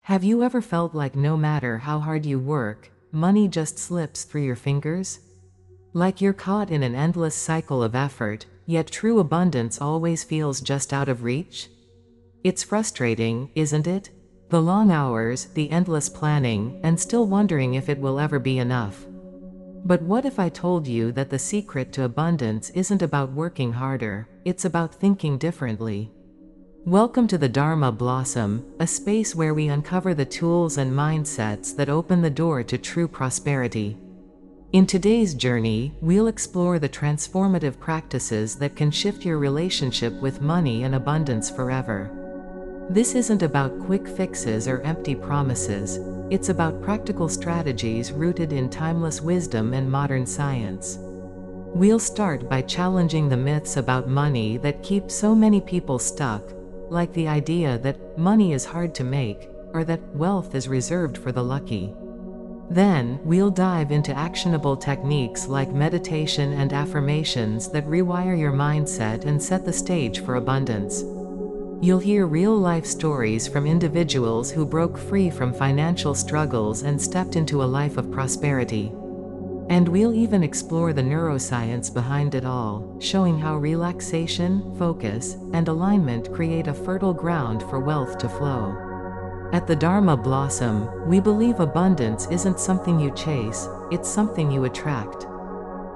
Have you ever felt like no matter how hard you work, money just slips through your fingers? Like you're caught in an endless cycle of effort, yet true abundance always feels just out of reach? It's frustrating, isn't it? The long hours, the endless planning, and still wondering if it will ever be enough. But what if I told you that the secret to abundance isn't about working harder, it's about thinking differently? Welcome to the Dharma Blossom, a space where we uncover the tools and mindsets that open the door to true prosperity. In today's journey, we'll explore the transformative practices that can shift your relationship with money and abundance forever. This isn't about quick fixes or empty promises, it's about practical strategies rooted in timeless wisdom and modern science. We'll start by challenging the myths about money that keep so many people stuck, like the idea that money is hard to make, or that wealth is reserved for the lucky. Then, we'll dive into actionable techniques like meditation and affirmations that rewire your mindset and set the stage for abundance. You'll hear real-life stories from individuals who broke free from financial struggles and stepped into a life of prosperity. And we'll even explore the neuroscience behind it all, showing how relaxation, focus, and alignment create a fertile ground for wealth to flow. At the Dharma Blossom, we believe abundance isn't something you chase, it's something you attract.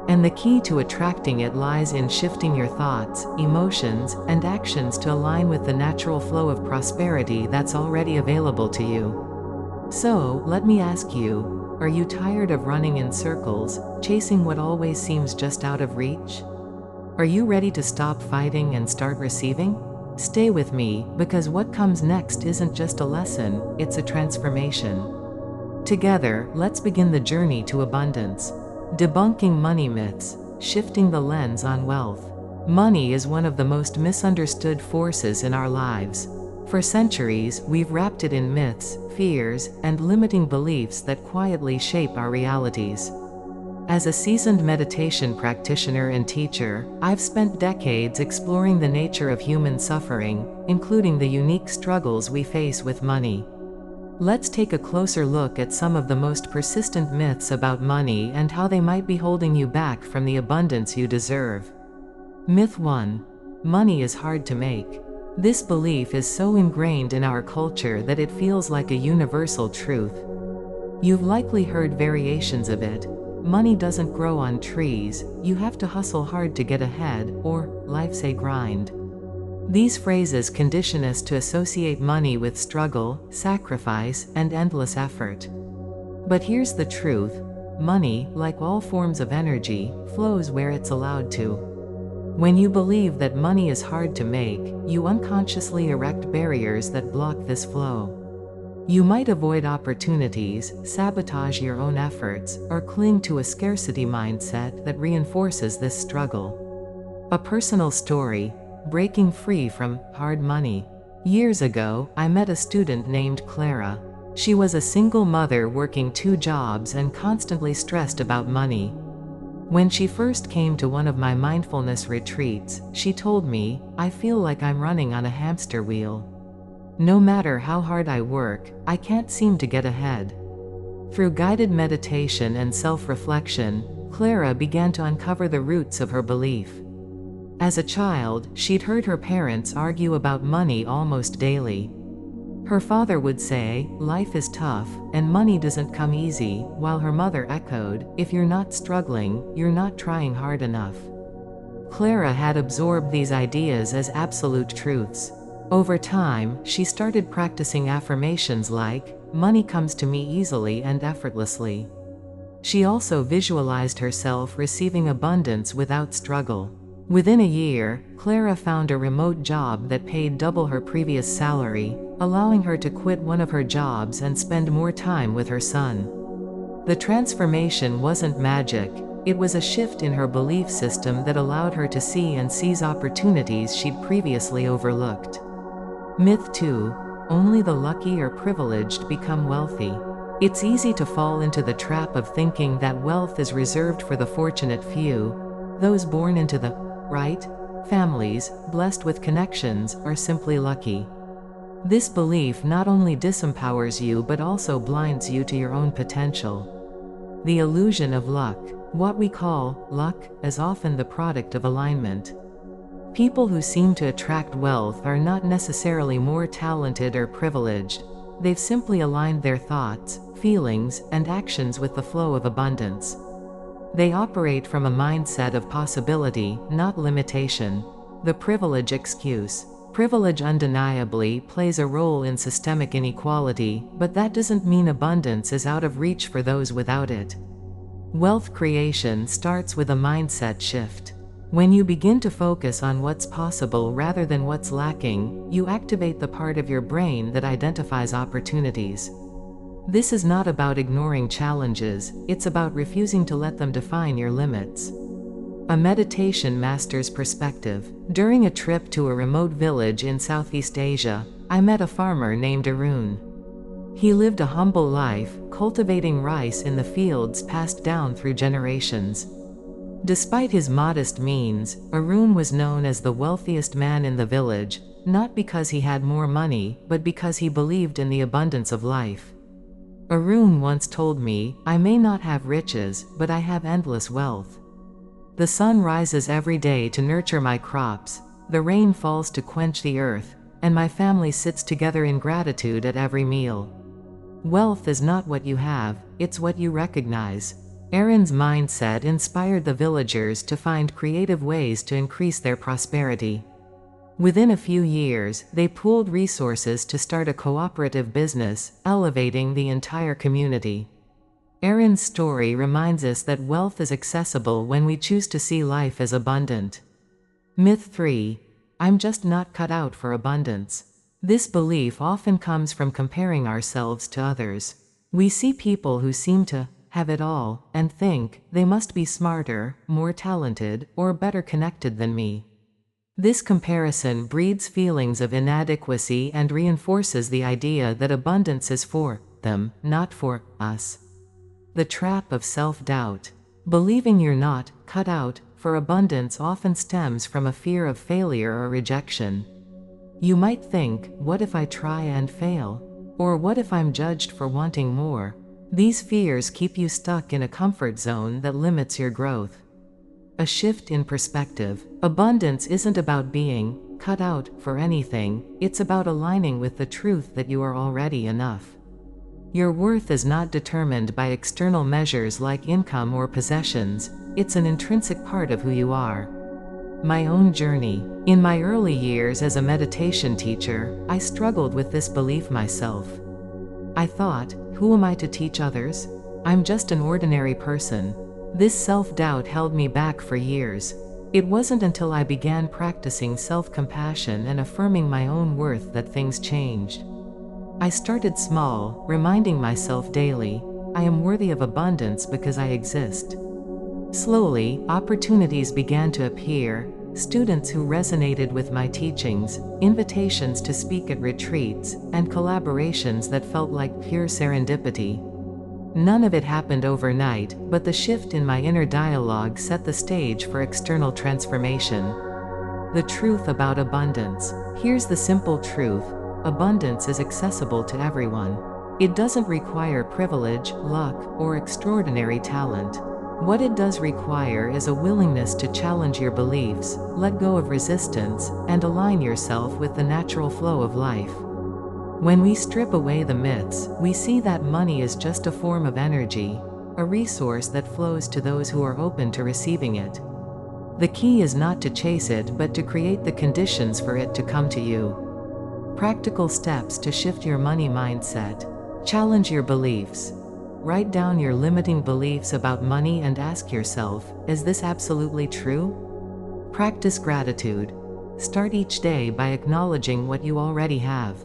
And the key to attracting it lies in shifting your thoughts, emotions, and actions to align with the natural flow of prosperity that's already available to you. So, let me ask you, are you tired of running in circles, chasing what always seems just out of reach? Are you ready to stop fighting and start receiving? Stay with me, because what comes next isn't just a lesson, it's a transformation. Together, let's begin the journey to abundance. Debunking money myths, shifting the lens on wealth. Money is one of the most misunderstood forces in our lives. For centuries, we've wrapped it in myths, fears, and limiting beliefs that quietly shape our realities. As a seasoned meditation practitioner and teacher, I've spent decades exploring the nature of human suffering, including the unique struggles we face with money. Let's take a closer look at some of the most persistent myths about money and how they might be holding you back from the abundance you deserve. Myth 1. Money is hard to make. This belief is so ingrained in our culture that it feels like a universal truth. You've likely heard variations of it. Money doesn't grow on trees, you have to hustle hard to get ahead, or life's a grind. These phrases condition us to associate money with struggle, sacrifice, and endless effort. But here's the truth: money, like all forms of energy, flows where it's allowed to. When you believe that money is hard to make, you unconsciously erect barriers that block this flow. You might avoid opportunities, sabotage your own efforts, or cling to a scarcity mindset that reinforces this struggle. A personal story: breaking free from hard money. Years ago, I met a student named Clara. She was a single mother working 2 jobs and constantly stressed about money. When she first came to one of my mindfulness retreats, she told me, "I feel like I'm running on a hamster wheel. No matter how hard I work, I can't seem to get ahead." Through guided meditation and self-reflection, Clara began to uncover the roots of her belief. As a child, she'd heard her parents argue about money almost daily. Her father would say, "Life is tough, and money doesn't come easy," while her mother echoed, "If you're not struggling, you're not trying hard enough." Clara had absorbed these ideas as absolute truths. Over time, she started practicing affirmations like, "Money comes to me easily and effortlessly." She also visualized herself receiving abundance without struggle. Within a year, Clara found a remote job that paid double her previous salary, allowing her to quit one of her jobs and spend more time with her son. The transformation wasn't magic, it was a shift in her belief system that allowed her to see and seize opportunities she'd previously overlooked. Myth 2. Only the lucky or privileged become wealthy. It's easy to fall into the trap of thinking that wealth is reserved for the fortunate few, those born into the right families, blessed with connections, are simply lucky. This belief not only disempowers you but also blinds you to your own potential. The illusion of luck. What we call luck is often the product of alignment. People who seem to attract wealth are not necessarily more talented or privileged. They've simply aligned their thoughts, feelings, and actions with the flow of abundance. They operate from a mindset of possibility, not limitation. The privilege excuse. Privilege undeniably plays a role in systemic inequality, but that doesn't mean abundance is out of reach for those without it. Wealth creation starts with a mindset shift. When you begin to focus on what's possible rather than what's lacking, you activate the part of your brain that identifies opportunities. This is not about ignoring challenges, it's about refusing to let them define your limits. A meditation master's perspective. During a trip to a remote village in Southeast Asia, I met a farmer named Arun. He lived a humble life, cultivating rice in the fields passed down through generations. Despite his modest means, Arun was known as the wealthiest man in the village, not because he had more money, but because he believed in the abundance of life. Arun once told me, "I may not have riches, but I have endless wealth. The sun rises every day to nurture my crops, the rain falls to quench the earth, and my family sits together in gratitude at every meal." Wealth is not what you have, it's what you recognize. Aaron's mindset inspired the villagers to find creative ways to increase their prosperity. Within a few years, they pooled resources to start a cooperative business, elevating the entire community. Aaron's story reminds us that wealth is accessible when we choose to see life as abundant. Myth 3. I'm just not cut out for abundance. This belief often comes from comparing ourselves to others. We see people who seem to have it all, and think, they must be smarter, more talented, or better connected than me. This comparison breeds feelings of inadequacy and reinforces the idea that abundance is for them, not for us. The trap of self-doubt. Believing you're not cut out for abundance often stems from a fear of failure or rejection. You might think, what if I try and fail? Or what if I'm judged for wanting more? These fears keep you stuck in a comfort zone that limits your growth. A shift in perspective. Abundance isn't about being cut out for anything, it's about aligning with the truth that you are already enough. Your worth is not determined by external measures like income or possessions, it's an intrinsic part of who you are. My own journey. In my early years as a meditation teacher, I struggled with this belief myself. I thought, who am I to teach others? I'm just an ordinary person. This self-doubt held me back for years. It wasn't until I began practicing self-compassion and affirming my own worth that things changed. I started small, reminding myself daily, I am worthy of abundance because I exist. Slowly, opportunities began to appear, students who resonated with my teachings, invitations to speak at retreats, and collaborations that felt like pure serendipity. None of it happened overnight, but the shift in my inner dialogue set the stage for external transformation. The truth about abundance. Here's the simple truth. Abundance is accessible to everyone. It doesn't require privilege, luck, or extraordinary talent. What it does require is a willingness to challenge your beliefs, let go of resistance, and align yourself with the natural flow of life. When we strip away the myths, we see that money is just a form of energy, a resource that flows to those who are open to receiving it. The key is not to chase it but to create the conditions for it to come to you. Practical steps to shift your money mindset. Challenge your beliefs. Write down your limiting beliefs about money and ask yourself, is this absolutely true? Practice gratitude. Start each day by acknowledging what you already have.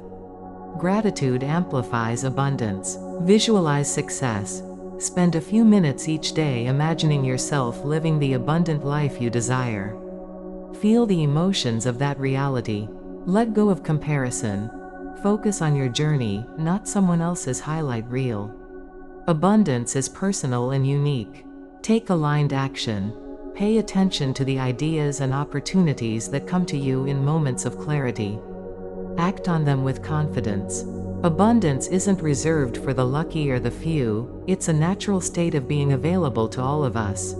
Gratitude amplifies abundance. Visualize success. Spend a few minutes each day imagining yourself living the abundant life you desire. Feel the emotions of that reality. Let go of comparison. Focus on your journey, not someone else's highlight reel. Abundance is personal and unique. Take aligned action. Pay attention to the ideas and opportunities that come to you in moments of clarity. Act on them with confidence. Abundance isn't reserved for the lucky or the few, it's a natural state of being available to all of us.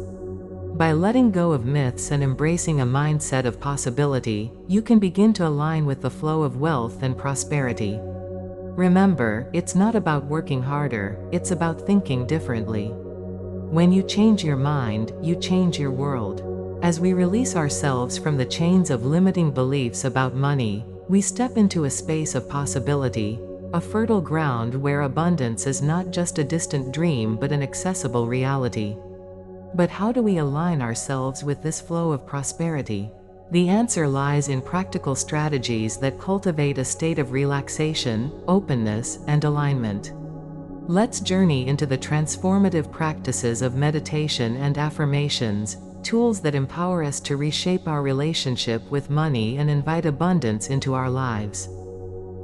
By letting go of myths and embracing a mindset of possibility, you can begin to align with the flow of wealth and prosperity. Remember, it's not about working harder, it's about thinking differently. When you change your mind, you change your world. As we release ourselves from the chains of limiting beliefs about money, we step into a space of possibility, a fertile ground where abundance is not just a distant dream but an accessible reality. But how do we align ourselves with this flow of prosperity? The answer lies in practical strategies that cultivate a state of relaxation, openness, and alignment. Let's journey into the transformative practices of meditation and affirmations, tools that empower us to reshape our relationship with money and invite abundance into our lives.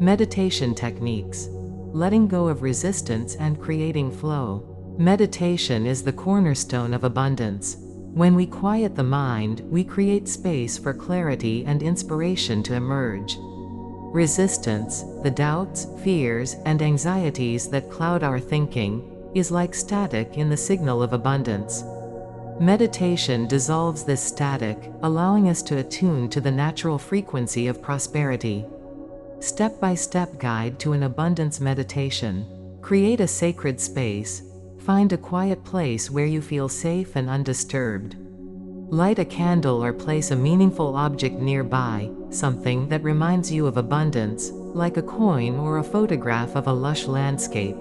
Meditation techniques. Letting go of resistance and creating flow. Meditation is the cornerstone of abundance. When we quiet the mind, we create space for clarity and inspiration to emerge. Resistance, the doubts, fears, and anxieties that cloud our thinking, is like static in the signal of abundance. Meditation dissolves this static, allowing us to attune to the natural frequency of prosperity. Step-by-step guide to an abundance meditation. Create a sacred space. Find a quiet place where you feel safe and undisturbed. Light a candle or place a meaningful object nearby, something that reminds you of abundance, like a coin or a photograph of a lush landscape.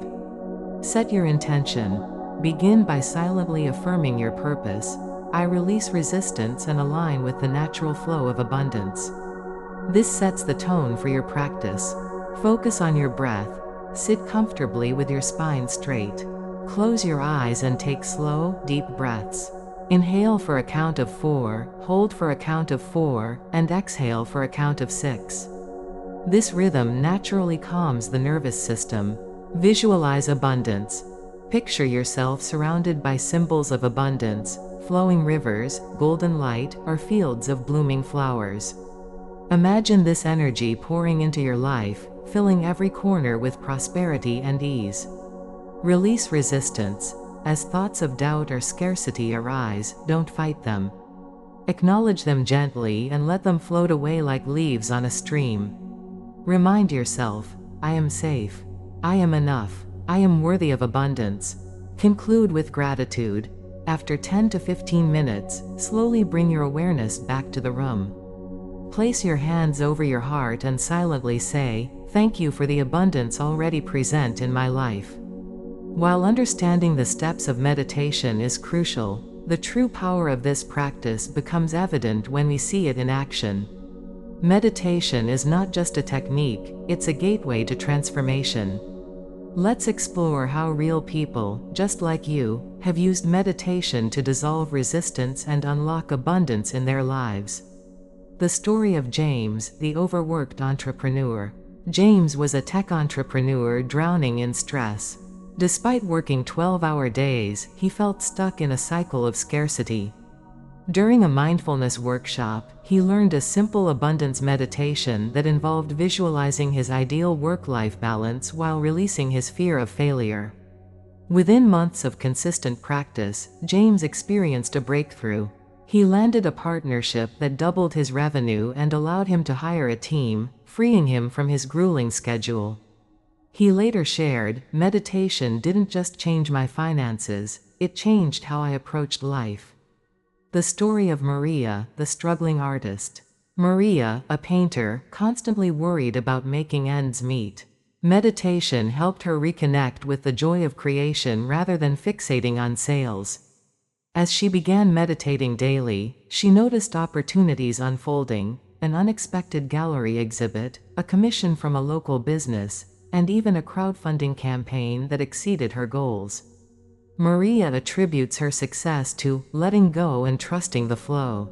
Set your intention. Begin by silently affirming your purpose. I release resistance and align with the natural flow of abundance. This sets the tone for your practice. Focus on your breath. Sit comfortably with your spine straight. Close your eyes and take slow, deep breaths. Inhale for a count of 4, hold for a count of 4, and exhale for a count of 6. This rhythm naturally calms the nervous system. Visualize abundance. Picture yourself surrounded by symbols of abundance, flowing rivers, golden light, or fields of blooming flowers. Imagine this energy pouring into your life, filling every corner with prosperity and ease. Release resistance. As thoughts of doubt or scarcity arise, don't fight them. Acknowledge them gently and let them float away like leaves on a stream. Remind yourself, I am safe. I am enough. I am worthy of abundance. Conclude with gratitude. After 10 to 15 minutes, slowly bring your awareness back to the room. Place your hands over your heart and silently say, "Thank you for the abundance already present in my life." While understanding the steps of meditation is crucial, the true power of this practice becomes evident when we see it in action. Meditation is not just a technique, it's a gateway to transformation. Let's explore how real people, just like you, have used meditation to dissolve resistance and unlock abundance in their lives. The story of James, the overworked entrepreneur. James was a tech entrepreneur drowning in stress. Despite working 12-hour days, he felt stuck in a cycle of scarcity. During a mindfulness workshop, he learned a simple abundance meditation that involved visualizing his ideal work-life balance while releasing his fear of failure. Within months of consistent practice, James experienced a breakthrough. He landed a partnership that doubled his revenue and allowed him to hire a team, freeing him from his grueling schedule. He later shared, "Meditation didn't just change my finances, it changed how I approached life." The story of Maria, the struggling artist. Maria, a painter, constantly worried about making ends meet. Meditation helped her reconnect with the joy of creation rather than fixating on sales. As she began meditating daily, she noticed opportunities unfolding, an unexpected gallery exhibit, a commission from a local business, and even a crowdfunding campaign that exceeded her goals. Maria attributes her success to letting go and trusting the flow.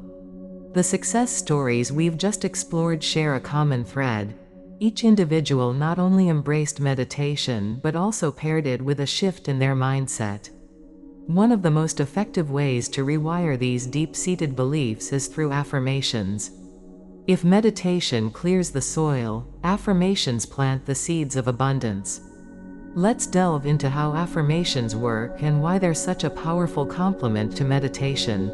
The success stories we've just explored share a common thread. Each individual not only embraced meditation but also paired it with a shift in their mindset. One of the most effective ways to rewire these deep-seated beliefs is through affirmations. If meditation clears the soil, affirmations plant the seeds of abundance. Let's delve into how affirmations work and why they're such a powerful complement to meditation.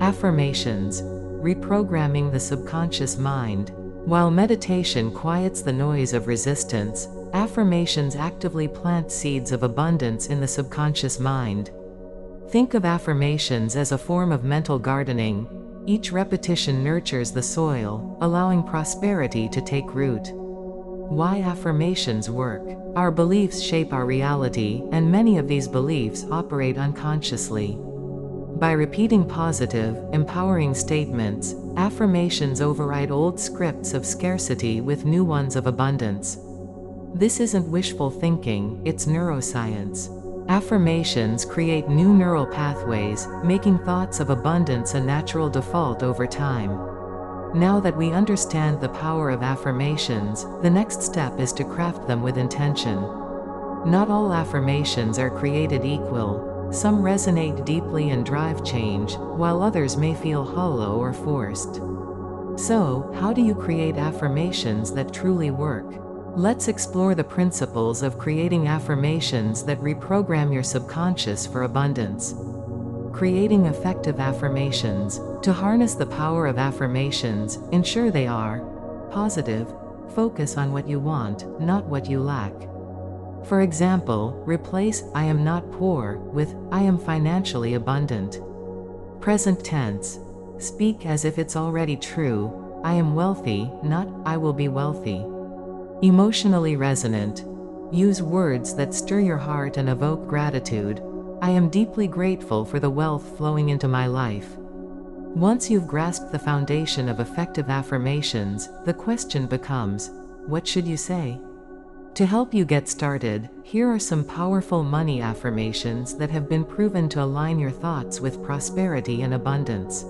Affirmations. Reprogramming the subconscious mind. While meditation quiets the noise of resistance, affirmations actively plant seeds of abundance in the subconscious mind. Think of affirmations as a form of mental gardening. Each repetition nurtures the soil, allowing prosperity to take root. Why affirmations work. Our beliefs shape our reality, and many of these beliefs operate unconsciously. By repeating positive, empowering statements, affirmations override old scripts of scarcity with new ones of abundance. This isn't wishful thinking, it's neuroscience. Affirmations create new neural pathways, making thoughts of abundance a natural default over time. Now that we understand the power of affirmations, the next step is to craft them with intention. Not all affirmations are created equal. Some resonate deeply and drive change, while others may feel hollow or forced. So, how do you create affirmations that truly work? Let's explore the principles of creating affirmations that reprogram your subconscious for abundance. Creating effective affirmations. To harness the power of affirmations, ensure they are positive. Focus on what you want, not what you lack. For example, replace "I am not poor" with "I am financially abundant." Present tense. Speak as if it's already true. I am wealthy, not "I will be wealthy." Emotionally resonant. Use words that stir your heart and evoke gratitude. I am deeply grateful for the wealth flowing into my life. Once you've grasped the foundation of effective affirmations, the question becomes, what should you say? To help you get started, here are some powerful money affirmations that have been proven to align your thoughts with prosperity and abundance.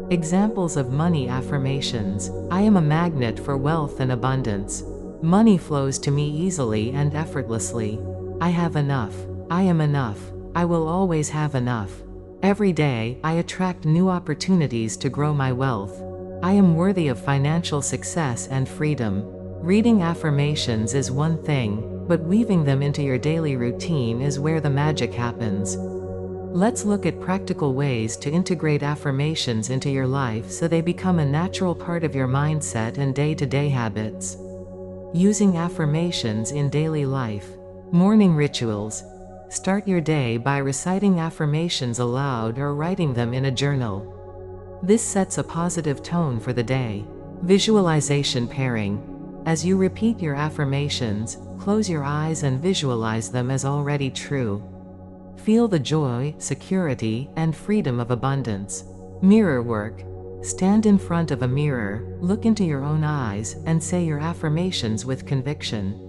Examples of money affirmations. I am a magnet for wealth and abundance. Money flows to me easily and effortlessly. I have enough. I am enough. I will always have enough. Every day, I attract new opportunities to grow my wealth. I am worthy of financial success and freedom. Reading affirmations is one thing, but weaving them into your daily routine is where the magic happens. Let's look at practical ways to integrate affirmations into your life so they become a natural part of your mindset and day-to-day habits. Using affirmations in daily life. Morning rituals. Start your day by reciting affirmations aloud or writing them in a journal. This sets a positive tone for the day. Visualization pairing. As you repeat your affirmations, close your eyes and visualize them as already true. Feel the joy, security, and freedom of abundance. Mirror work. Stand in front of a mirror, look into your own eyes, and say your affirmations with conviction.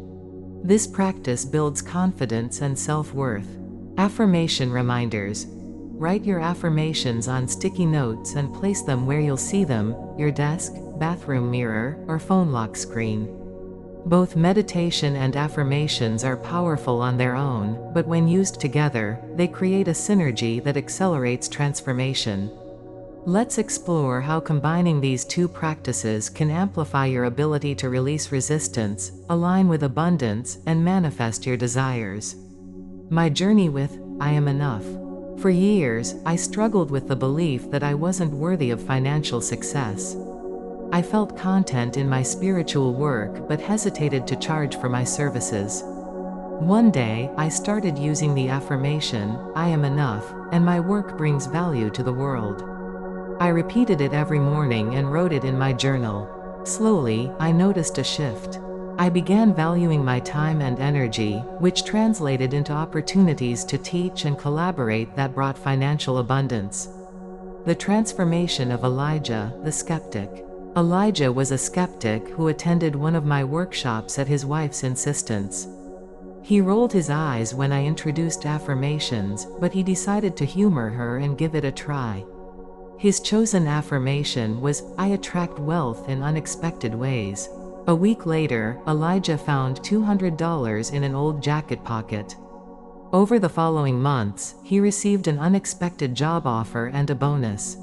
This practice builds confidence and self-worth. Affirmation reminders. Write your affirmations on sticky notes and place them where you'll see them, your desk, bathroom mirror, or phone lock screen. Both meditation and affirmations are powerful on their own, but when used together, they create a synergy that accelerates transformation. Let's explore how combining these two practices can amplify your ability to release resistance, align with abundance, and manifest your desires. My journey with I am enough. For years, I struggled with the belief that I wasn't worthy of financial success. I felt content in my spiritual work but hesitated to charge for my services. One day, I started using the affirmation, I am enough, and my work brings value to the world. I repeated it every morning and wrote it in my journal. Slowly, I noticed a shift. I began valuing my time and energy, which translated into opportunities to teach and collaborate that brought financial abundance. The transformation of Elijah, the skeptic. Elijah was a skeptic who attended one of my workshops at his wife's insistence. He rolled his eyes when I introduced affirmations, but he decided to humor her and give it a try. His chosen affirmation was, I attract wealth in unexpected ways. A week later, Elijah found $200 in an old jacket pocket. Over the following months, he received an unexpected job offer and a bonus.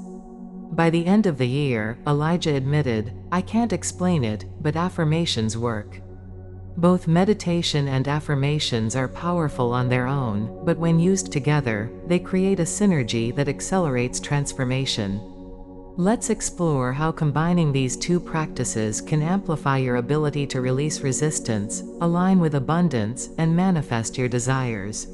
By the end of the year, Elijah admitted, "I can't explain it, but affirmations work." Both meditation and affirmations are powerful on their own, but when used together, they create a synergy that accelerates transformation. Let's explore how combining these two practices can amplify your ability to release resistance, align with abundance, and manifest your desires.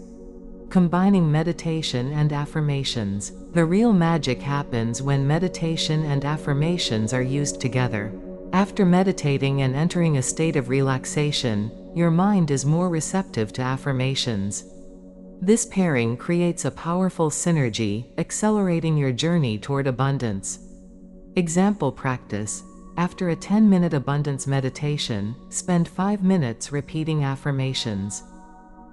Combining meditation and affirmations. The real magic happens when meditation and affirmations are used together. After meditating and entering a state of relaxation, your mind is more receptive to affirmations. This pairing creates a powerful synergy, accelerating your journey toward abundance. Example practice. After a 10-minute abundance meditation, spend 5 minutes repeating affirmations.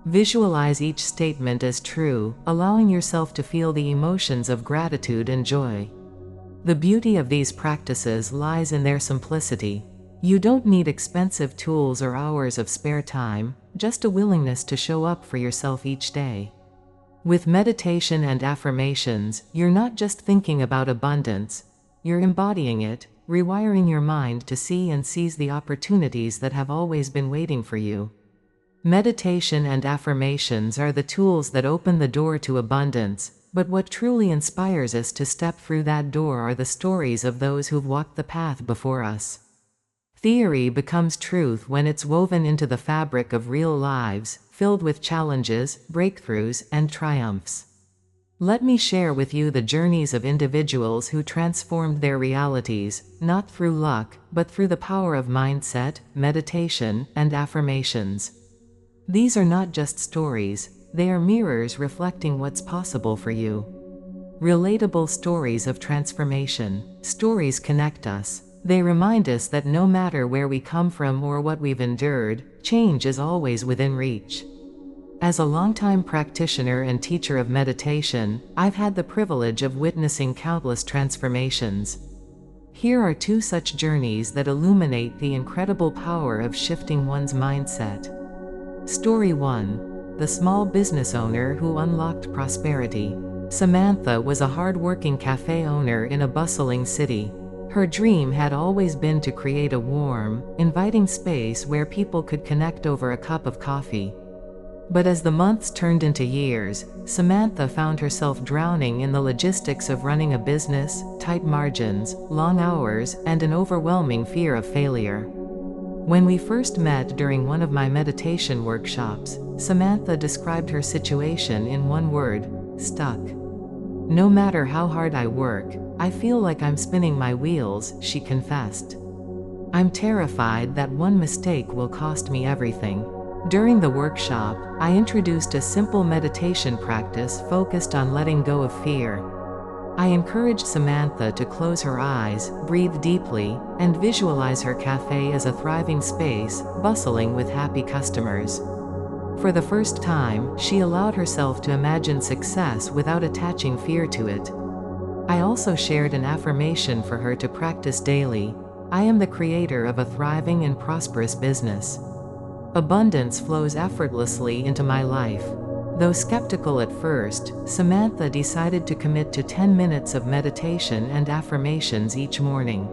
Visualize each statement as true, allowing yourself to feel the emotions of gratitude and joy. The beauty of these practices lies in their simplicity. You don't need expensive tools or hours of spare time, just a willingness to show up for yourself each day. With meditation and affirmations, you're not just thinking about abundance, you're embodying it, rewiring your mind to see and seize the opportunities that have always been waiting for you. Meditation and affirmations are the tools that open the door to abundance, but what truly inspires us to step through that door are the stories of those who've walked the path before us. Theory becomes truth when it's woven into the fabric of real lives, filled with challenges, breakthroughs, and triumphs. Let me share with you the journeys of individuals who transformed their realities, not through luck, but through the power of mindset, meditation, and affirmations. These are not just stories, they are mirrors reflecting what's possible for you. Relatable stories of transformation. Stories connect us. They remind us that no matter where we come from or what we've endured, change is always within reach. As a longtime practitioner and teacher of meditation, I've had the privilege of witnessing countless transformations. Here are 2 such journeys that illuminate the incredible power of shifting one's mindset. Story 1. The small business owner who unlocked prosperity. Samantha was a hard-working cafe owner in a bustling city. Her dream had always been to create a warm, inviting space where people could connect over a cup of coffee. But as the months turned into years, Samantha found herself drowning in the logistics of running a business, tight margins, long hours, and an overwhelming fear of failure. When we first met during one of my meditation workshops, Samantha described her situation in one word: stuck. "No matter how hard I work, I feel like I'm spinning my wheels," she confessed. "I'm terrified that one mistake will cost me everything." During the workshop, I introduced a simple meditation practice focused on letting go of fear. I encouraged Samantha to close her eyes, breathe deeply, and visualize her cafe as a thriving space, bustling with happy customers. For the first time, she allowed herself to imagine success without attaching fear to it. I also shared an affirmation for her to practice daily: "I am the creator of a thriving and prosperous business. Abundance flows effortlessly into my life." Though skeptical at first, Samantha decided to commit to 10 minutes of meditation and affirmations each morning.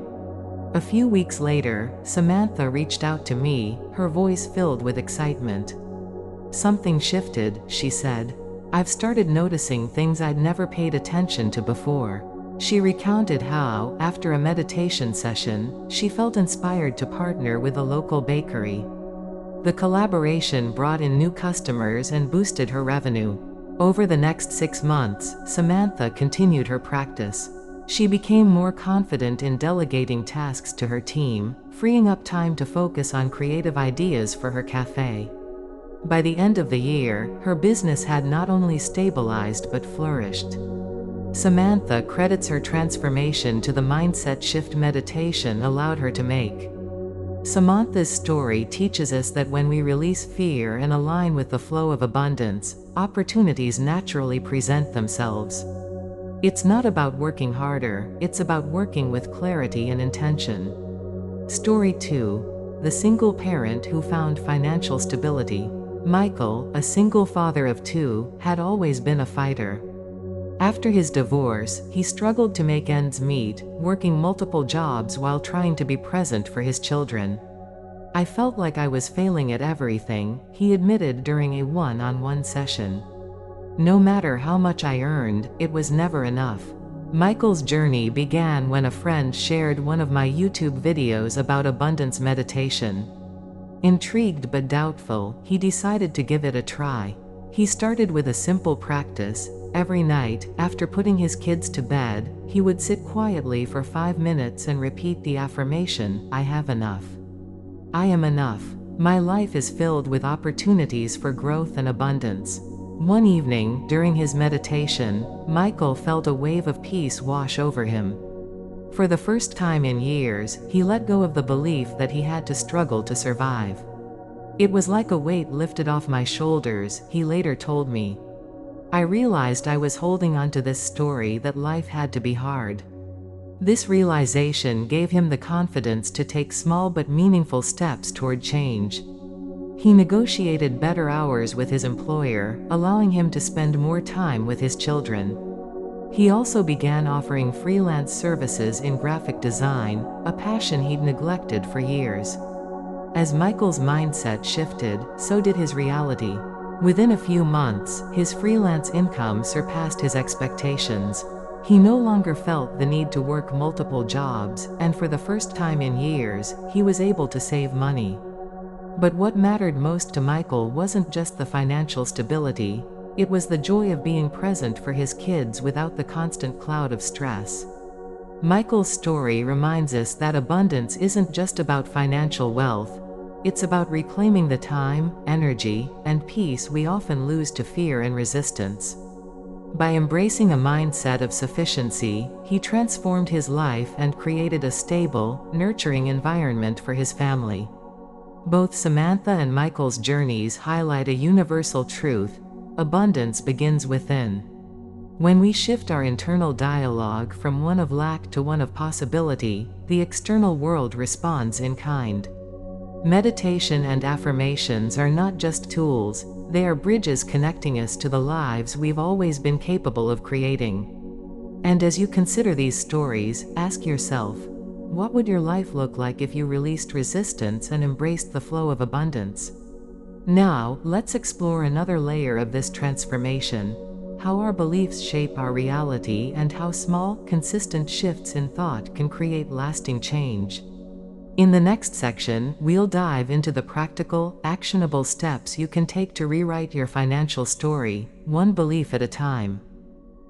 A few weeks later, Samantha reached out to me, her voice filled with excitement. "Something shifted," she said. "I've started noticing things I'd never paid attention to before." She recounted how, after a meditation session, she felt inspired to partner with a local bakery. The collaboration brought in new customers and boosted her revenue. Over the next 6 months, Samantha continued her practice. She became more confident in delegating tasks to her team, freeing up time to focus on creative ideas for her cafe. By the end of the year, her business had not only stabilized but flourished. Samantha credits her transformation to the mindset shift meditation allowed her to make. Samantha's story teaches us that when we release fear and align with the flow of abundance, opportunities naturally present themselves. It's not about working harder, it's about working with clarity and intention. Story 2. The single parent who found financial stability. Michael, a single father of 2, had always been a fighter. After his divorce, he struggled to make ends meet, working multiple jobs while trying to be present for his children. "I felt like I was failing at everything," he admitted during a one-on-one session. "No matter how much I earned, it was never enough." Michael's journey began when a friend shared one of my YouTube videos about abundance meditation. Intrigued but doubtful, he decided to give it a try. He started with a simple practice. Every night, after putting his kids to bed, he would sit quietly for 5 minutes and repeat the affirmation, "I have enough. I am enough. My life is filled with opportunities for growth and abundance." One evening, during his meditation, Michael felt a wave of peace wash over him. For the first time in years, he let go of the belief that he had to struggle to survive. "It was like a weight lifted off my shoulders," he later told me. "I realized I was holding onto this story that life had to be hard." This realization gave him the confidence to take small but meaningful steps toward change. He negotiated better hours with his employer, allowing him to spend more time with his children. He also began offering freelance services in graphic design, a passion he'd neglected for years. As Michael's mindset shifted, so did his reality. Within a few months, his freelance income surpassed his expectations. He no longer felt the need to work multiple jobs, and for the first time in years, he was able to save money. But what mattered most to Michael wasn't just the financial stability, it was the joy of being present for his kids without the constant cloud of stress. Michael's story reminds us that abundance isn't just about financial wealth, it's about reclaiming the time, energy, and peace we often lose to fear and resistance. By embracing a mindset of sufficiency, he transformed his life and created a stable, nurturing environment for his family. Both Samantha and Michael's journeys highlight a universal truth: abundance begins within. When we shift our internal dialogue from one of lack to one of possibility, the external world responds in kind. Meditation and affirmations are not just tools, they are bridges connecting us to the lives we've always been capable of creating. And as you consider these stories, ask yourself, what would your life look like if you released resistance and embraced the flow of abundance? Now, let's explore another layer of this transformation: how our beliefs shape our reality and how small, consistent shifts in thought can create lasting change. In the next section, we'll dive into the practical, actionable steps you can take to rewrite your financial story, one belief at a time.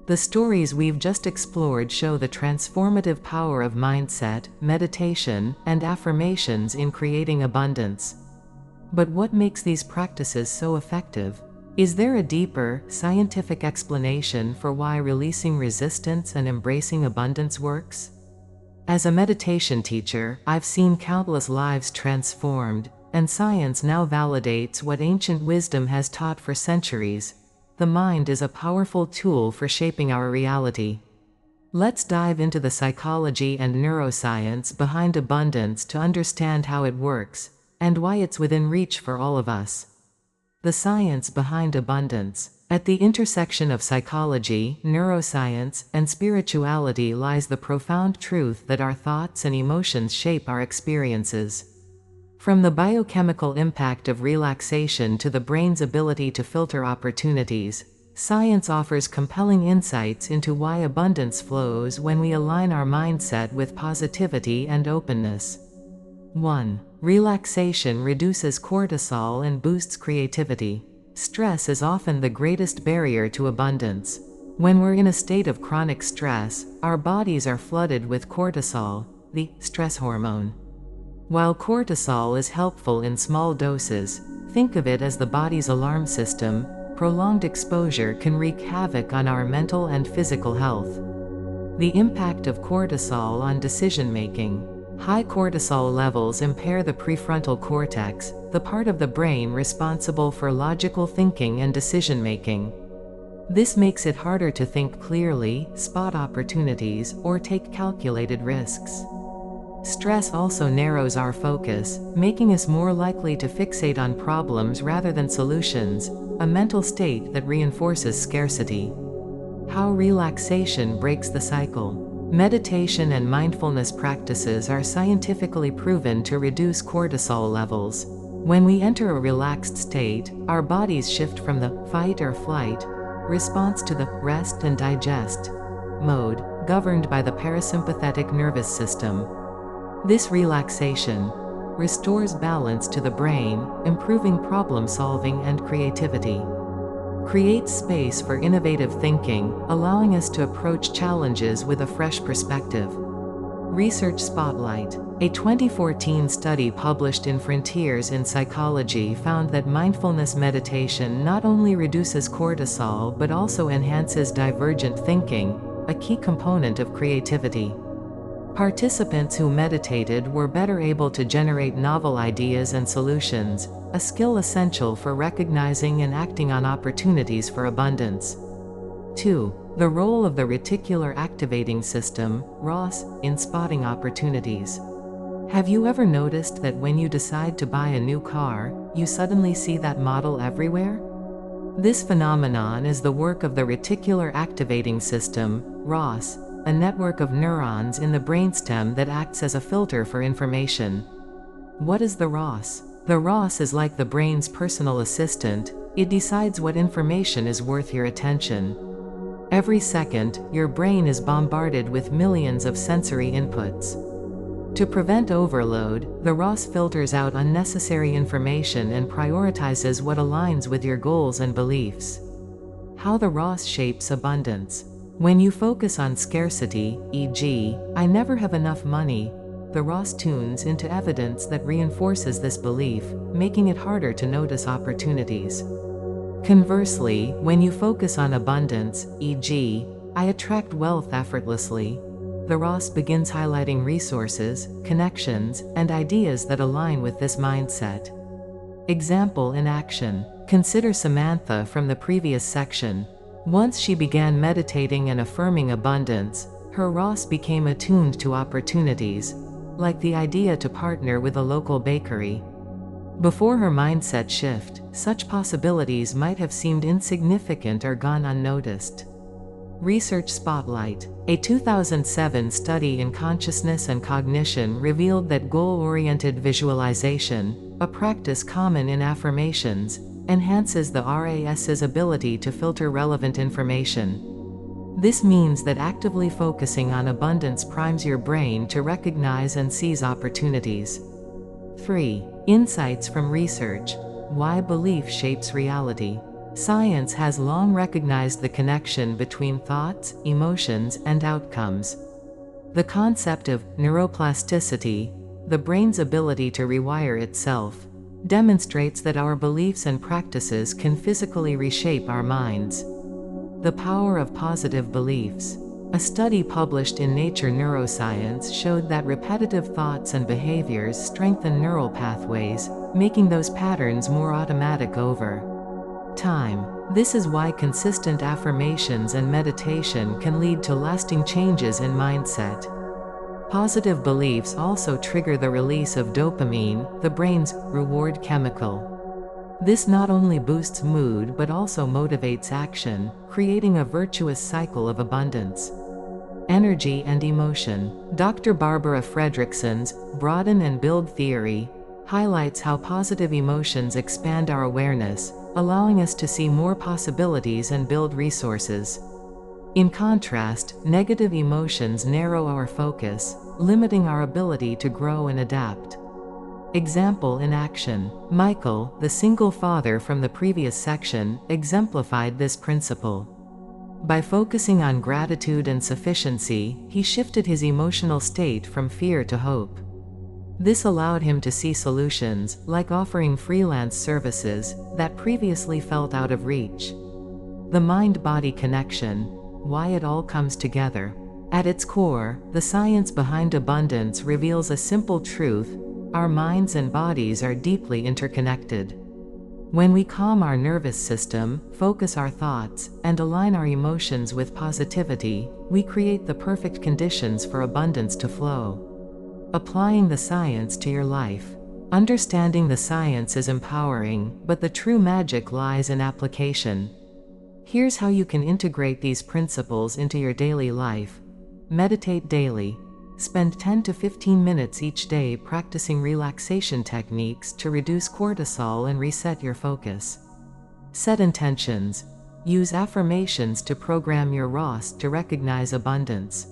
The stories we've just explored show the transformative power of mindset, meditation, and affirmations in creating abundance. But what makes these practices so effective? Is there a deeper, scientific explanation for why releasing resistance and embracing abundance works? As a meditation teacher, I've seen countless lives transformed, and science now validates what ancient wisdom has taught for centuries: the mind is a powerful tool for shaping our reality. Let's dive into the psychology and neuroscience behind abundance to understand how it works, and why it's within reach for all of us. The science behind abundance. At the intersection of psychology, neuroscience, and spirituality lies the profound truth that our thoughts and emotions shape our experiences. From the biochemical impact of relaxation to the brain's ability to filter opportunities, science offers compelling insights into why abundance flows when we align our mindset with positivity and openness. 1. Relaxation reduces cortisol and boosts creativity. Stress is often the greatest barrier to abundance. When we're in a state of chronic stress, our bodies are flooded with cortisol, the stress hormone. While cortisol is helpful in small doses, think of it as the body's alarm system. Prolonged exposure can wreak havoc on our mental and physical health. The impact of cortisol on decision-making. High cortisol levels impair the prefrontal cortex, the part of the brain responsible for logical thinking and decision-making. This makes it harder to think clearly, spot opportunities, or take calculated risks. Stress also narrows our focus, making us more likely to fixate on problems rather than solutions, a mental state that reinforces scarcity. How relaxation breaks the cycle. Meditation and mindfulness practices are scientifically proven to reduce cortisol levels. When we enter a relaxed state, our bodies shift from the fight or flight response to the rest and digest mode, governed by the parasympathetic nervous system. This relaxation restores balance to the brain, improving problem solving and creativity. Creates space for innovative thinking, allowing us to approach challenges with a fresh perspective. Research Spotlight. A 2014 study published in Frontiers in Psychology found that mindfulness meditation not only reduces cortisol but also enhances divergent thinking, a key component of creativity. Participants who meditated were better able to generate novel ideas and solutions, a skill essential for recognizing and acting on opportunities for abundance. 2. The role of the reticular activating system, ROS, in spotting opportunities. Have you ever noticed that when you decide to buy a new car, you suddenly see that model everywhere? This phenomenon is the work of the reticular activating system, ROS, a network of neurons in the brainstem that acts as a filter for information. What is the ROS? The ROS is like the brain's personal assistant. It decides what information is worth your attention. Every second, your brain is bombarded with millions of sensory inputs. To prevent overload, the ROS filters out unnecessary information and prioritizes what aligns with your goals and beliefs. How the ROS shapes abundance. When you focus on scarcity, e.g., I never have enough money, the ROS tunes into evidence that reinforces this belief, making it harder to notice opportunities. Conversely, when you focus on abundance, e.g., I attract wealth effortlessly, the ROS begins highlighting resources, connections, and ideas that align with this mindset. Example in action. Consider Samantha from the previous section. Once she began meditating and affirming abundance, her ROS became attuned to opportunities, like the idea to partner with a local bakery. Before her mindset shift, such possibilities might have seemed insignificant or gone unnoticed. Research Spotlight. A 2007 study in consciousness and cognition revealed that goal-oriented visualization, a practice common in affirmations, enhances the RAS's ability to filter relevant information. This means that actively focusing on abundance primes your brain to recognize and seize opportunities. 3. Insights from research. Why belief shapes reality. Science has long recognized the connection between thoughts, emotions, and outcomes. The concept of neuroplasticity, the brain's ability to rewire itself, demonstrates that our beliefs and practices can physically reshape our minds. The power of positive beliefs. A study published in Nature Neuroscience showed that repetitive thoughts and behaviors strengthen neural pathways, making those patterns more automatic over time. This is why consistent affirmations and meditation can lead to lasting changes in mindset. Positive beliefs also trigger the release of dopamine, the brain's reward chemical. This not only boosts mood but also motivates action, creating a virtuous cycle of abundance. Energy and emotion. Dr. Barbara Fredrickson's Broaden and Build theory highlights how positive emotions expand our awareness, allowing us to see more possibilities and build resources. In contrast, negative emotions narrow our focus, limiting our ability to grow and adapt. Example in action. Michael, the single father from the previous section, exemplified this principle. By focusing on gratitude and sufficiency, he shifted his emotional state from fear to hope. This allowed him to see solutions, like offering freelance services, that previously felt out of reach. The mind-body connection. Why it all comes together. At its core, the science behind abundance reveals a simple truth: our minds and bodies are deeply interconnected. When we calm our nervous system, focus our thoughts, and align our emotions with positivity, we create the perfect conditions for abundance to flow. Applying the science to your life. Understanding the science is empowering, but the true magic lies in application. Here's how you can integrate these principles into your daily life. Meditate daily. Spend 10 to 15 minutes each day practicing relaxation techniques to reduce cortisol and reset your focus. Set intentions. Use affirmations to program your ROS to recognize abundance.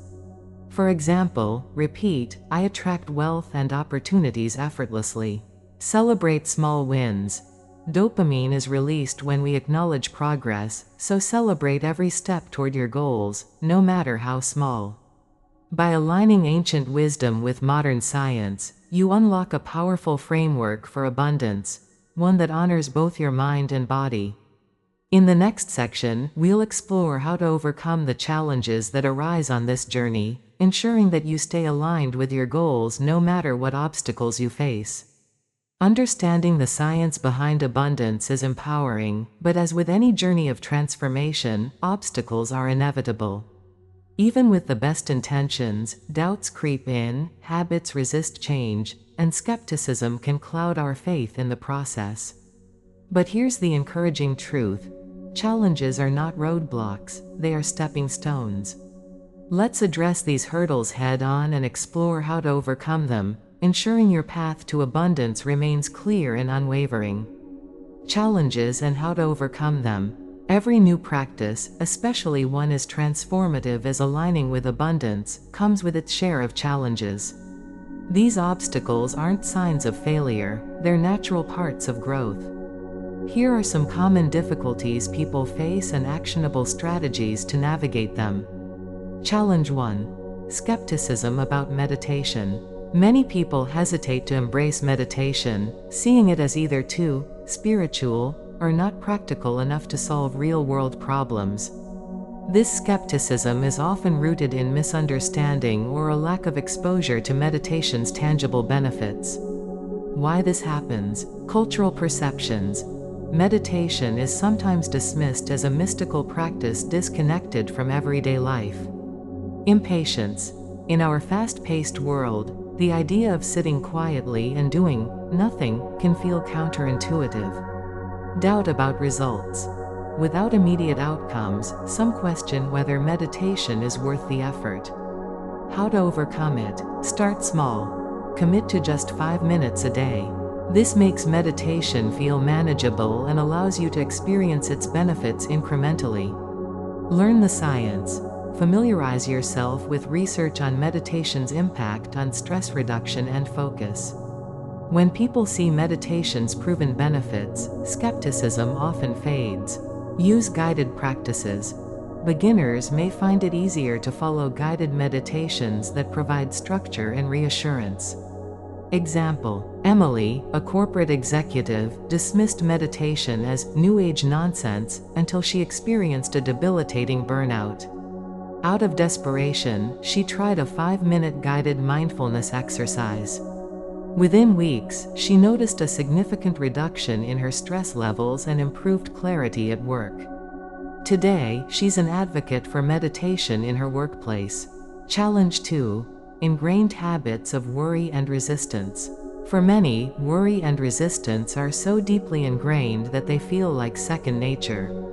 For example, repeat, "I attract wealth and opportunities effortlessly." Celebrate small wins. Dopamine is released when we acknowledge progress, so celebrate every step toward your goals, no matter how small. By aligning ancient wisdom with modern science, you unlock a powerful framework for abundance, one that honors both your mind and body. In the next section, we'll explore how to overcome the challenges that arise on this journey, ensuring that you stay aligned with your goals no matter what obstacles you face. Understanding the science behind abundance is empowering, but as with any journey of transformation, obstacles are inevitable. Even with the best intentions, doubts creep in, habits resist change, and skepticism can cloud our faith in the process. But here's the encouraging truth. Challenges are not roadblocks, they are stepping stones. Let's address these hurdles head-on and explore how to overcome them, ensuring your path to abundance remains clear and unwavering. Challenges and how to overcome them. Every new practice, especially one as transformative as aligning with abundance, comes with its share of challenges. These obstacles aren't signs of failure, they're natural parts of growth. Here are some common difficulties people face and actionable strategies to navigate them. Challenge 1. Skepticism about meditation. Many people hesitate to embrace meditation, seeing it as either too spiritual or not practical enough to solve real-world problems. This skepticism is often rooted in misunderstanding or a lack of exposure to meditation's tangible benefits. Why this happens? Cultural perceptions. Meditation is sometimes dismissed as a mystical practice disconnected from everyday life. Impatience. In our fast-paced world, the idea of sitting quietly and doing nothing can feel counterintuitive. Doubt about results. Without immediate outcomes, some question whether meditation is worth the effort. How to overcome it? Start small. Commit to just 5 minutes a day. This makes meditation feel manageable and allows you to experience its benefits incrementally. Learn the science. Familiarize yourself with research on meditation's impact on stress reduction and focus. When people see meditation's proven benefits, skepticism often fades. Use guided practices. Beginners may find it easier to follow guided meditations that provide structure and reassurance. Example: Emily, a corporate executive, dismissed meditation as New Age nonsense until she experienced a debilitating burnout. Out of desperation, she tried a 5-minute guided mindfulness exercise. Within weeks, she noticed a significant reduction in her stress levels and improved clarity at work. Today, she's an advocate for meditation in her workplace. Challenge 2. Ingrained habits of worry and resistance. For many, worry and resistance are so deeply ingrained that they feel like second nature.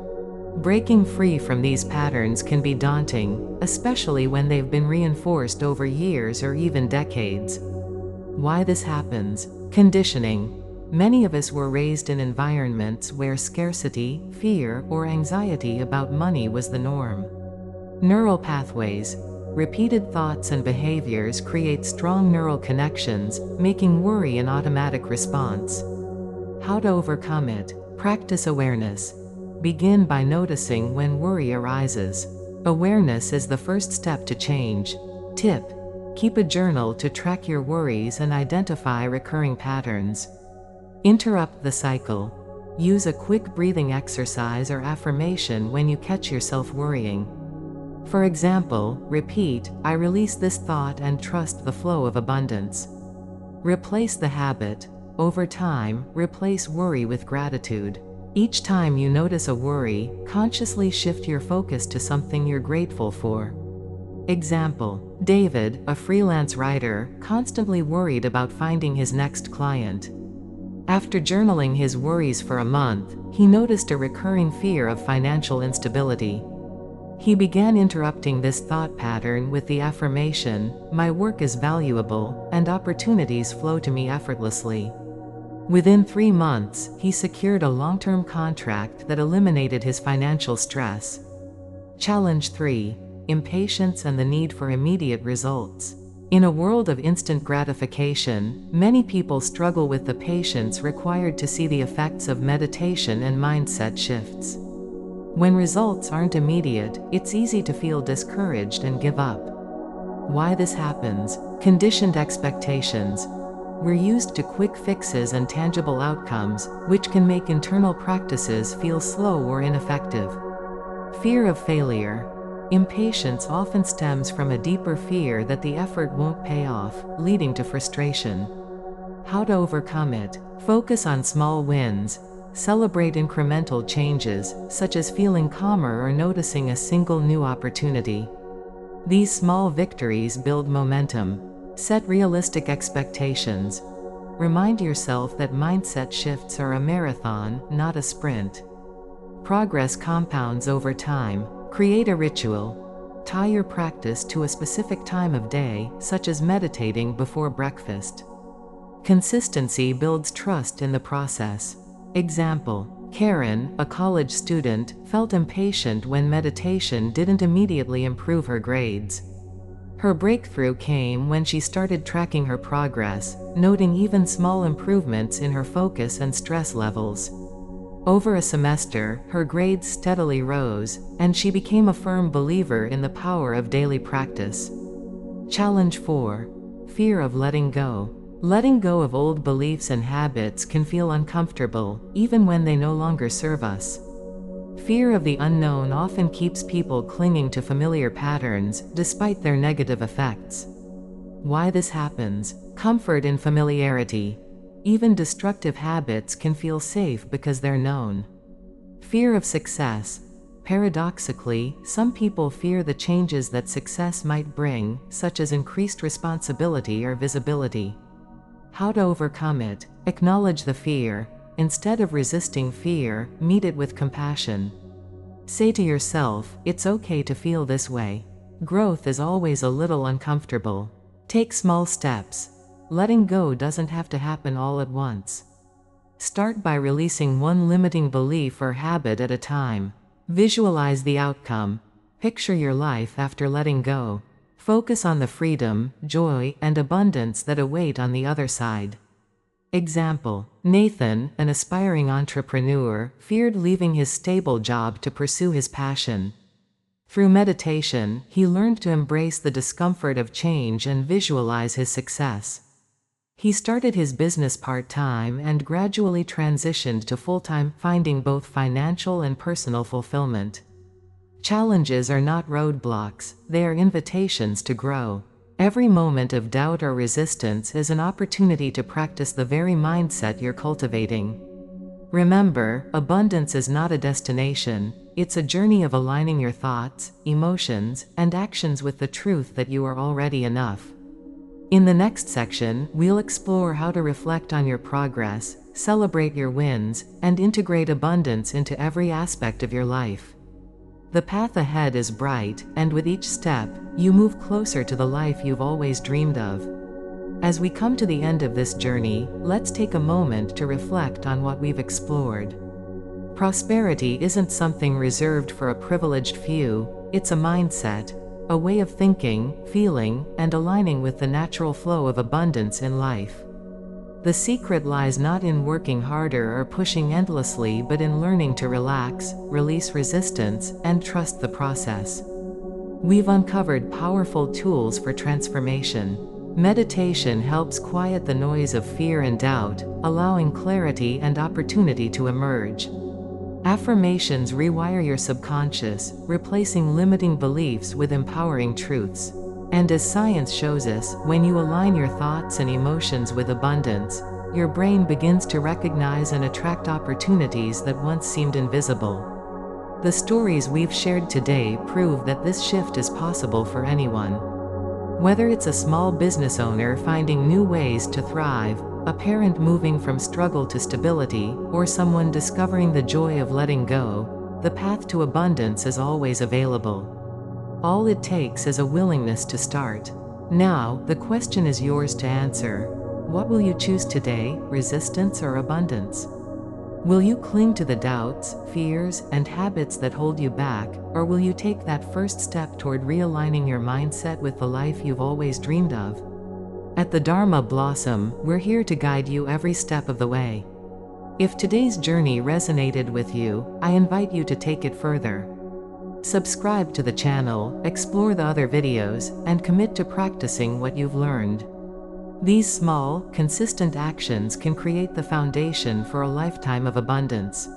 Breaking free from these patterns can be daunting, especially when they've been reinforced over years or even decades. Why this happens? Conditioning. Many of us were raised in environments where scarcity, fear, or anxiety about money was the norm. Neural pathways. Repeated thoughts and behaviors create strong neural connections, making worry an automatic response. How to overcome it? Practice awareness. Begin by noticing when worry arises. Awareness is the first step to change. Tip: keep a journal to track your worries and identify recurring patterns. Interrupt the cycle. Use a quick breathing exercise or affirmation when you catch yourself worrying. For example, repeat, "I release this thought and trust the flow of abundance." Replace the habit. Over time, replace worry with gratitude. Each time you notice a worry, consciously shift your focus to something you're grateful for. Example: David, a freelance writer, constantly worried about finding his next client. After journaling his worries for a month, he noticed a recurring fear of financial instability. He began interrupting this thought pattern with the affirmation, "My work is valuable, and opportunities flow to me effortlessly." Within 3 months, he secured a long-term contract that eliminated his financial stress. Challenge 3. Impatience and the need for immediate results. In a world of instant gratification, many people struggle with the patience required to see the effects of meditation and mindset shifts. When results aren't immediate, it's easy to feel discouraged and give up. Why this happens? Conditioned expectations. We're used to quick fixes and tangible outcomes, which can make internal practices feel slow or ineffective. Fear of failure. Impatience often stems from a deeper fear that the effort won't pay off, leading to frustration. How to overcome it? Focus on small wins. Celebrate incremental changes, such as feeling calmer or noticing a single new opportunity. These small victories build momentum. Set realistic expectations. Remind yourself that mindset shifts are a marathon, not a sprint. Progress compounds over time. Create a ritual. Tie your practice to a specific time of day, such as meditating before breakfast. Consistency builds trust in the process. Example: Karen, a college student, felt impatient when meditation didn't immediately improve her grades. Her breakthrough came when she started tracking her progress, noting even small improvements in her focus and stress levels. Over a semester, her grades steadily rose, and she became a firm believer in the power of daily practice. Challenge 4. Fear of letting go. Letting go of old beliefs and habits can feel uncomfortable, even when they no longer serve us. Fear of the unknown often keeps people clinging to familiar patterns, despite their negative effects. Why this happens? Comfort in familiarity. Even destructive habits can feel safe because they're known. Fear of success. Paradoxically, some people fear the changes that success might bring, such as increased responsibility or visibility. How to overcome it? Acknowledge the fear. Instead of resisting fear, meet it with compassion. Say to yourself, "It's okay to feel this way. Growth is always a little uncomfortable." Take small steps. Letting go doesn't have to happen all at once. Start by releasing one limiting belief or habit at a time. Visualize the outcome. Picture your life after letting go. Focus on the freedom, joy, and abundance that await on the other side. Example: Nathan, an aspiring entrepreneur, feared leaving his stable job to pursue his passion. Through meditation, he learned to embrace the discomfort of change and visualize his success. He started his business part-time and gradually transitioned to full-time, finding both financial and personal fulfillment. Challenges are not roadblocks, they are invitations to grow. Every moment of doubt or resistance is an opportunity to practice the very mindset you're cultivating. Remember, abundance is not a destination, it's a journey of aligning your thoughts, emotions, and actions with the truth that you are already enough. In the next section, we'll explore how to reflect on your progress, celebrate your wins, and integrate abundance into every aspect of your life. The path ahead is bright, and with each step, you move closer to the life you've always dreamed of. As we come to the end of this journey, let's take a moment to reflect on what we've explored. Prosperity isn't something reserved for a privileged few, it's a mindset, a way of thinking, feeling, and aligning with the natural flow of abundance in life. The secret lies not in working harder or pushing endlessly, but in learning to relax, release resistance, and trust the process. We've uncovered powerful tools for transformation. Meditation helps quiet the noise of fear and doubt, allowing clarity and opportunity to emerge. Affirmations rewire your subconscious, replacing limiting beliefs with empowering truths. And as science shows us, when you align your thoughts and emotions with abundance, your brain begins to recognize and attract opportunities that once seemed invisible. The stories we've shared today prove that this shift is possible for anyone. Whether it's a small business owner finding new ways to thrive, a parent moving from struggle to stability, or someone discovering the joy of letting go, the path to abundance is always available. All it takes is a willingness to start. Now, the question is yours to answer. What will you choose today, resistance or abundance? Will you cling to the doubts, fears, and habits that hold you back, or will you take that first step toward realigning your mindset with the life you've always dreamed of? At the Dharma Blossom, we're here to guide you every step of the way. If today's journey resonated with you, I invite you to take it further. Subscribe to the channel, explore the other videos, and commit to practicing what you've learned. These small, consistent actions can create the foundation for a lifetime of abundance.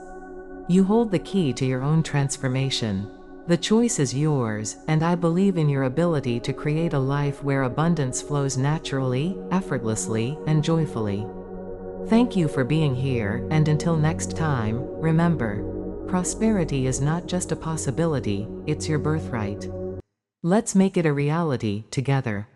You hold the key to your own transformation. The choice is yours, and I believe in your ability to create a life where abundance flows naturally, effortlessly, and joyfully. Thank you for being here, and until next time, remember, prosperity is not just a possibility, it's your birthright. Let's make it a reality, together.